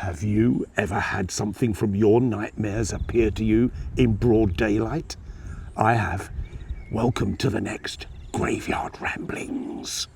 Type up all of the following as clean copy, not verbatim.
Have you ever had something from your nightmares appear to you in broad daylight? I have. Welcome to the next Graveyard Ramblings.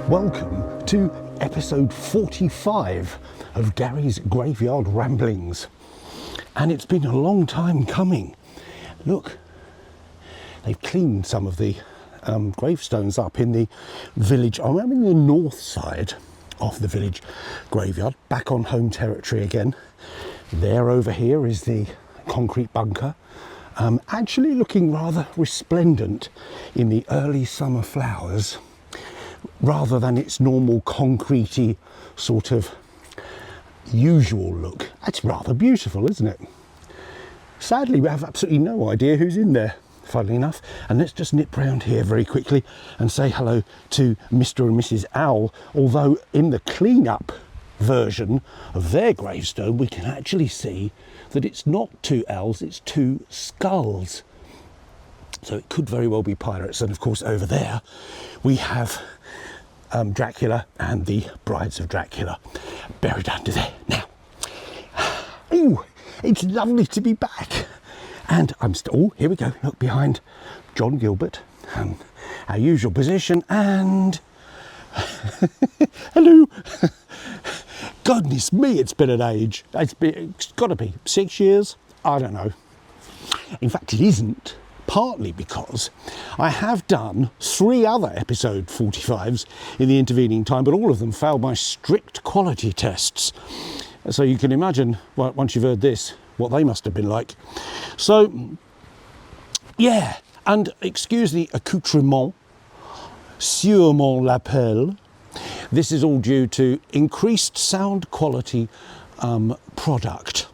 Welcome to episode 45 of Gary's Graveyard Ramblings. And it's been a long time coming. Look, they've cleaned some of the gravestones up in the village. I'm in the north side of the village graveyard, back on home territory again. There over here is the concrete bunker, actually looking rather resplendent in the early summer flowers, rather than its normal concretey sort of usual look. That's rather beautiful, isn't it? Sadly, we have absolutely no idea who's in there, funnily enough. And let's just nip round here very quickly and say hello to Mr. and Mrs. Owl, although in the clean-up version of their gravestone, we can actually see that it's not two owls, it's two skulls. So it could very well be pirates. And of course, over there, we have Dracula and the Brides of Dracula buried under there. Now, ooh, it's lovely to be back. And I'm still, oh, here we go, look behind John Gilbert, our usual position, and hello. Goodness me, it's been an age. It's got to be 6 years, I don't know. In fact, it isn't. Partly because I have done 3 other episode 45s in the intervening time, but all of them failed my strict quality tests. So you can imagine, well, once you've heard this, what they must have been like. So, yeah, and excuse the accoutrement, sûrement l'appel. This is all due to increased sound quality product.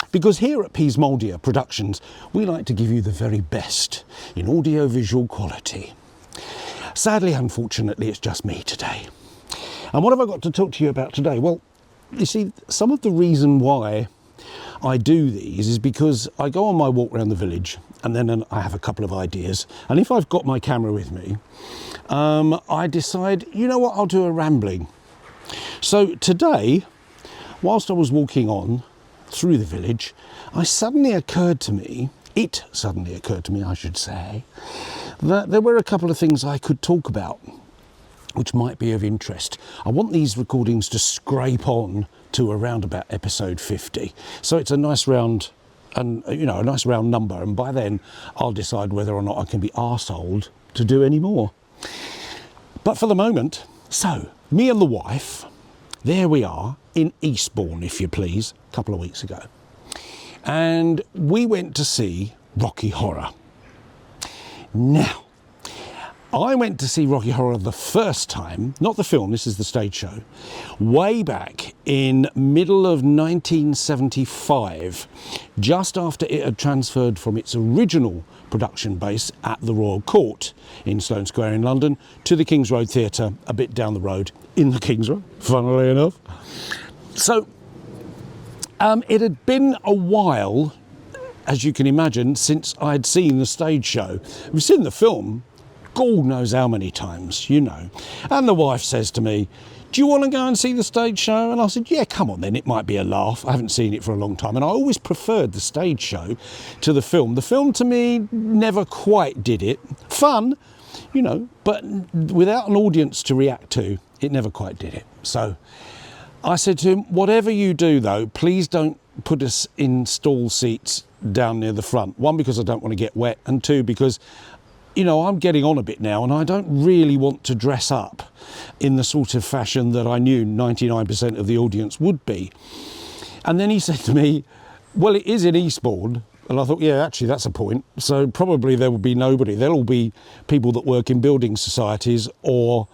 Because here at Peasmoldia Productions, we like to give you the very best in audio-visual quality. Sadly, unfortunately, it's just me today. And what have I got to talk to you about today? Well, you see, some of the reason why I do these is because I go on my walk around the village and then I have a couple of ideas. And if I've got my camera with me, I decide, you know what, I'll do a rambling. So today, whilst I was walking on through the village, it suddenly occurred to me, I should say, that there were a couple of things I could talk about which might be of interest. I want these recordings to scrape on to around about episode 50. So it's a nice round, and a nice round number, and by then I'll decide whether or not I can be arseholed to do any more. But for the moment, so me and the wife, there we are in Eastbourne, if you please, a couple of weeks ago. And we went to see Rocky Horror. Now, I went to see Rocky Horror the first time, not the film, this is the stage show, way back in middle of 1975, just after it had transferred from its original production base at the Royal Court in Sloane Square in London to the King's Road Theatre a bit down the road in the King's Road, funnily enough. So it had been a while, as you can imagine, since I'd seen the stage show. We've seen the film, God knows how many times, you know. And the wife says to me, do you want to go and see the stage show? And I said, yeah, come on then, it might be a laugh. I haven't seen it for a long time. And I always preferred the stage show to the film. The film to me never quite did it. Fun, you know, but without an audience to react to, it never quite did it. So I said to him, whatever you do though, please don't put us in stall seats down near the front. 1, because I don't want to get wet, and 2, because you know, I'm getting on a bit now and I don't really want to dress up in the sort of fashion that I knew 99% of the audience would be. And then he said to me, well, it is in Eastbourne. And I thought, yeah, actually, that's a point. So probably there will be nobody. There'll all be people that work in building societies or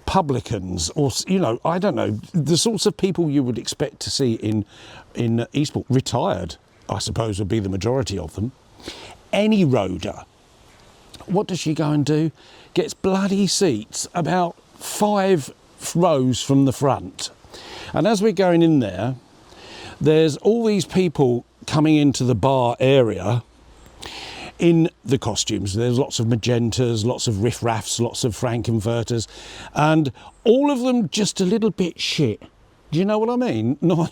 publicans or, you know, I don't know, the sorts of people you would expect to see in Eastbourne. Retired, I suppose, would be the majority of them. Any roader, what does she go and do? Gets bloody seats about 5 rows from the front. And as we're going in there, there's all these people coming into the bar area in the costumes. There's lots of magentas, lots of riff-raffs, lots of frankenfurters, and all of them just a little bit shit. Do you know what I mean? Not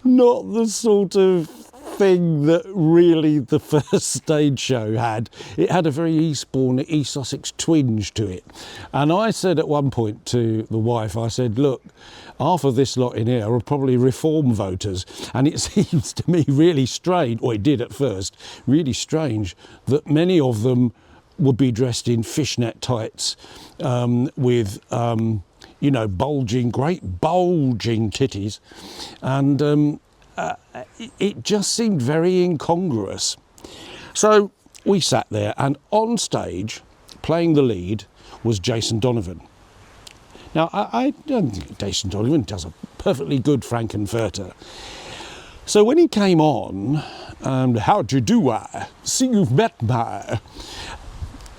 the sort of thing that really the first stage show had. It had a very Eastbourne, East Sussex twinge to it. And I said at one point to the wife, I said, look, half of this lot in here are probably reform voters. And it seems to me really strange, or it did at first, really strange that many of them would be dressed in fishnet tights with, great bulging titties. And it just seemed very incongruous. So we sat there, and on stage, playing the lead, was Jason Donovan. Now, I don't think Jason Donovan does a perfectly good frankenfurter. So when he came on, how do you do, I see you've met my,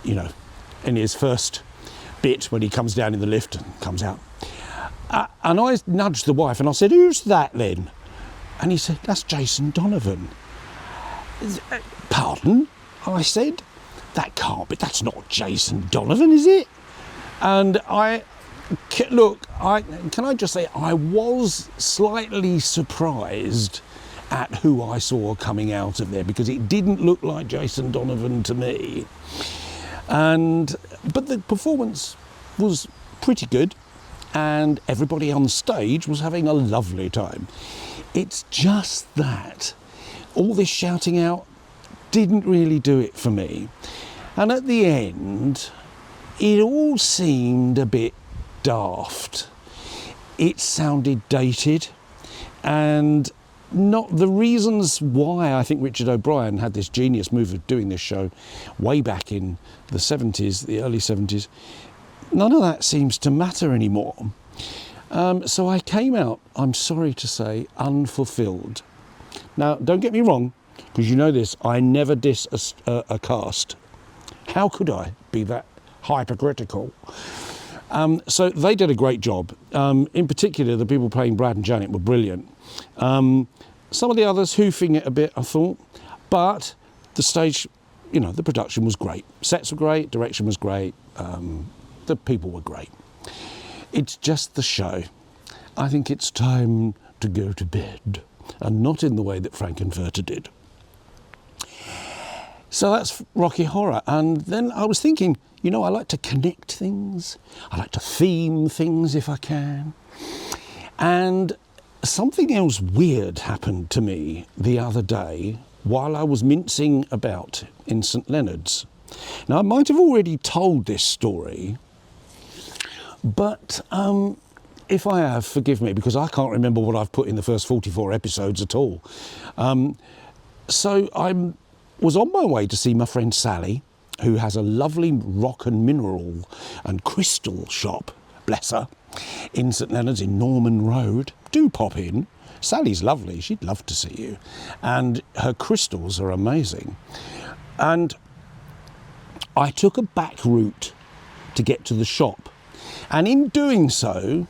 in his first bit when he comes down in the lift and comes out. And I nudged the wife and I said, who's that then? And he said, that's Jason Donovan. Pardon? I said, that can't be, that's not Jason Donovan, is it? And can I just say, I was slightly surprised at who I saw coming out of there, because it didn't look like Jason Donovan to me. But the performance was pretty good, and everybody on stage was having a lovely time. It's just that all this shouting out didn't really do it for me. And at the end, it all seemed a bit daft. It sounded dated, and not the reasons why I think Richard O'Brien had this genius move of doing this show way back in the 70s, the early 70s, none of that seems to matter anymore. So I came out, I'm sorry to say, unfulfilled. Now, don't get me wrong, because you know this, I never diss a cast. How could I be that hypercritical? So they did a great job. In particular, the people playing Brad and Janet were brilliant. Some of the others hoofing it a bit, I thought, but the stage, the production was great. Sets were great, direction was great, the people were great. It's just the show. I think it's time to go to bed, and not in the way that Frankenfurter did. So that's Rocky Horror. And then I was thinking, I like to connect things. I like to theme things if I can. And something else weird happened to me the other day while I was mincing about in St Leonard's. Now, I might have already told this story, but if I have, forgive me, because I can't remember what I've put in the first 44 episodes at all. So I was on my way to see my friend Sally, who has a lovely rock and mineral and crystal shop, bless her, in St Leonard's in Norman Road. Do pop in. Sally's lovely. She'd love to see you. And her crystals are amazing. And I took a back route to get to the shop. And in doing so,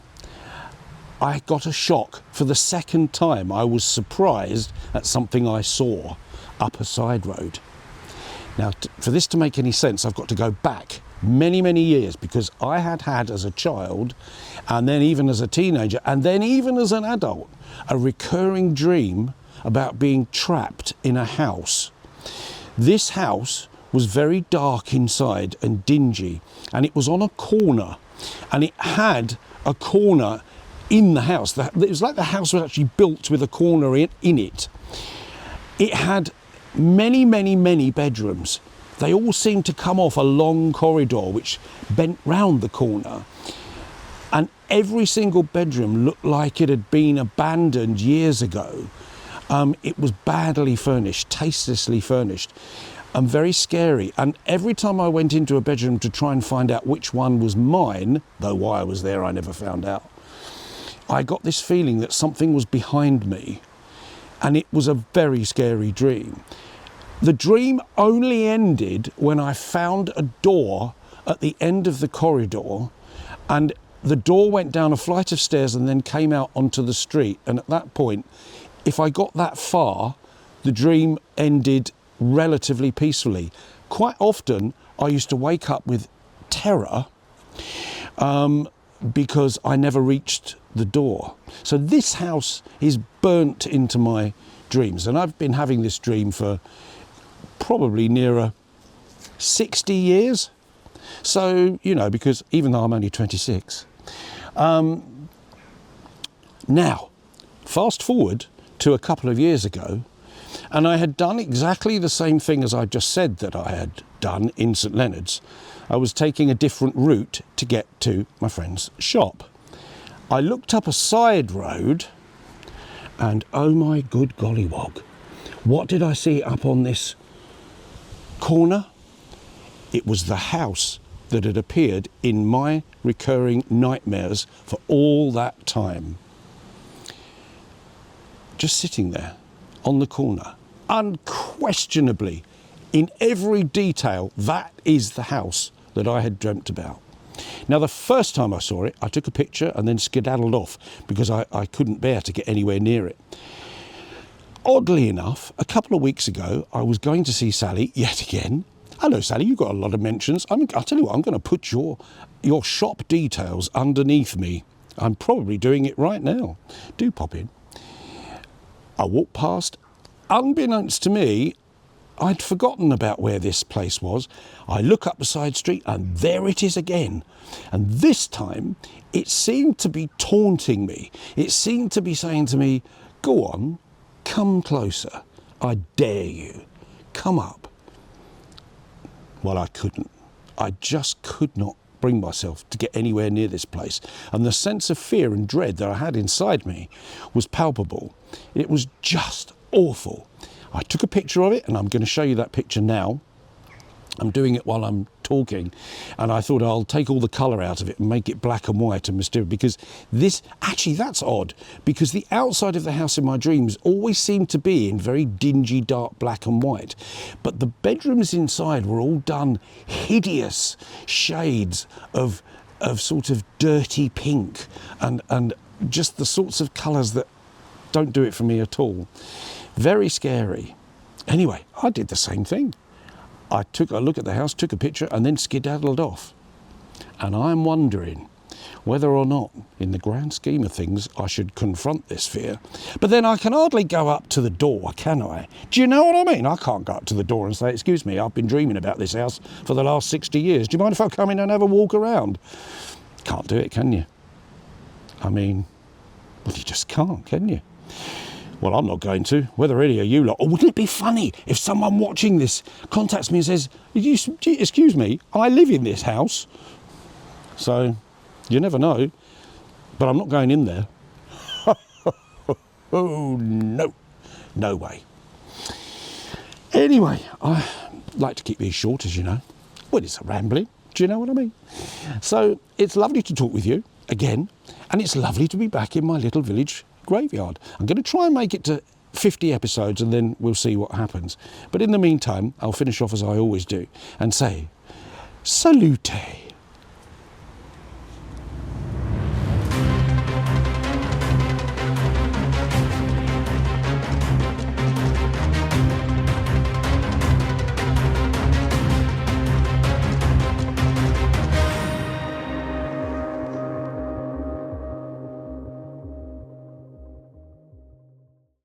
I got a shock. For the second time, I was surprised at something I saw up a side road. Now, for this to make any sense, I've got to go back many, many years, because I had as a child, and then even as a teenager, and then even as an adult, a recurring dream about being trapped in a house. This house was very dark inside and dingy, and it was on a corner, and it had a corner in the house. It was like the house was actually built with a corner in it. It had many, many, many bedrooms. They all seemed to come off a long corridor which bent round the corner. And every single bedroom looked like it had been abandoned years ago. It was badly furnished, tastelessly furnished, and very scary. And every time I went into a bedroom to try and find out which one was mine, though why I was there I never found out, I got this feeling that something was behind me. And it was a very scary dream. The dream only ended when I found a door at the end of the corridor And the door went down a flight of stairs and then came out onto the street. And at that point, if I got that far, the dream ended relatively peacefully. Quite often, I used to wake up with terror because I never reached the door. So this house is burnt into my dreams. And I've been having this dream for probably nearer 60 years. So, you know, because even though I'm only 26. Now, fast forward to a couple of years ago, and I had done exactly the same thing as I just said that I had done in St Leonard's. I was taking a different route to get to my friend's shop. I looked up a side road and oh my good gollywog, what did I see up on this corner? It was the house that had appeared in my recurring nightmares for all that time. Just sitting there on the corner, unquestionably, in every detail, that is the house that I had dreamt about. Now, the first time I saw it, I took a picture and then skedaddled off because I couldn't bear to get anywhere near it. Oddly enough, a couple of weeks ago, I was going to see Sally yet again. Hello, Sally, you've got a lot of mentions. I'll tell you what, I'm going to put your shop details underneath me. I'm probably doing it right now. Do pop in. I walked past. Unbeknownst to me, I'd forgotten about where this place was. I look up the side street and there it is again. And this time, it seemed to be taunting me. It seemed to be saying to me, go on, come closer. I dare you. Come up. Well, I couldn't. I just could not bring myself to get anywhere near this place. And the sense of fear and dread that I had inside me was palpable. It was just awful. I took a picture of it and I'm going to show you that picture now. I'm doing it while I'm talking, and I thought I'll take all the colour out of it and make it black and white and mysterious, because this, actually that's odd, because the outside of the house in my dreams always seemed to be in very dingy dark black and white, but the bedrooms inside were all done hideous shades of sort of dirty pink and just the sorts of colours that don't do it for me at all. Very scary. Anyway, I did the same thing. I took a look at the house, took a picture, and then skedaddled off. And I'm wondering whether or not, in the grand scheme of things, I should confront this fear. But then I can hardly go up to the door, can I? Do you know what I mean? I can't go up to the door and say, excuse me, I've been dreaming about this house for the last 60 years. Do you mind if I come in and have a walk around? Can't do it, can you? I mean, well, you just can't, can you? Well, I'm not going to. Whether any of you lot... Or wouldn't it be funny if someone watching this contacts me and says, excuse me, I live in this house. So, you never know. But I'm not going in there. Oh, no. No way. Anyway, I like to keep these short, as you know. Well, it's a rambling. Do you know what I mean? So, it's lovely to talk with you again. And it's lovely to be back in my little village graveyard. I'm going to try and make it to 50 episodes and then we'll see what happens. But in the meantime, I'll finish off as I always do and say, salute.